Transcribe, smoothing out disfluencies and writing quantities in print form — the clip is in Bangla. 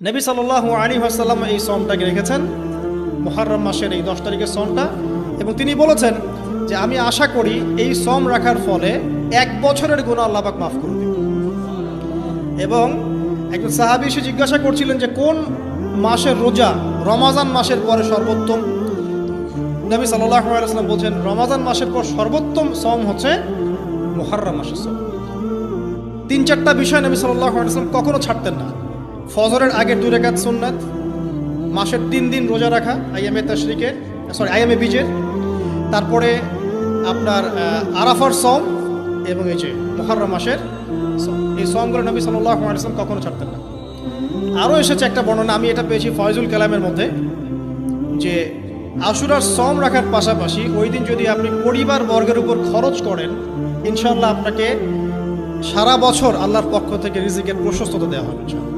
নবী সাল্লাল্লাহু আলাইহি ওয়াসাল্লাম এই সওমটাকে রেখেছেন, মুহররম মাসের এই 10 তারিখের সওমটা, এবং তিনি বলেছেন যে আমি আশা করি এই সওম রাখার ফলে 1 বছরের গুনাহ আল্লাহ পাক মাফ করে দিবেন। এবং একজন সাহাবী এসে জিজ্ঞাসা করছিলেন যে কোন মাসের রোজা রমাজান মাসের পরে সর্বোত্তম। নবী সাল্লাল্লাহু আলাইহি ওয়াসাল্লাম বলছেন রমাজান মাসের পর সর্বোত্তম সওম হচ্ছে মুহররম মাসের সওম। 3-4টা বিষয় নবী সাল্লাল্লাহু আলাইহি ওয়াসাল্লাম কখনো ছাড়তেন না। ফজরের আগে 2 রাকাত সুন্নাত, মাসের 3 দিন রোজা রাখা আইয়ামে বীজের, তারপরে আপনার আরাফার সওম, এবং এই যে মুহররম মাসের সওম। এই সওমগুলো নবী সাল্লাল্লাহু আলাইহি ওয়াসাল্লাম কখনো ছাড়তেন না। আরও এসেছে একটা বর্ণনা, আমি এটা পেয়েছি ফয়জুল কালামের মধ্যে, যে আশুরার সওম রাখার পাশাপাশি ওই দিন যদি আপনি পরিবার বর্গের উপর খরচ করেন, ইনশাআল্লাহ আপনাকে সারা বছর আল্লাহর পক্ষ থেকে রিজিকের প্রশস্ততা দেওয়া হবে ইনশাআল্লাহ।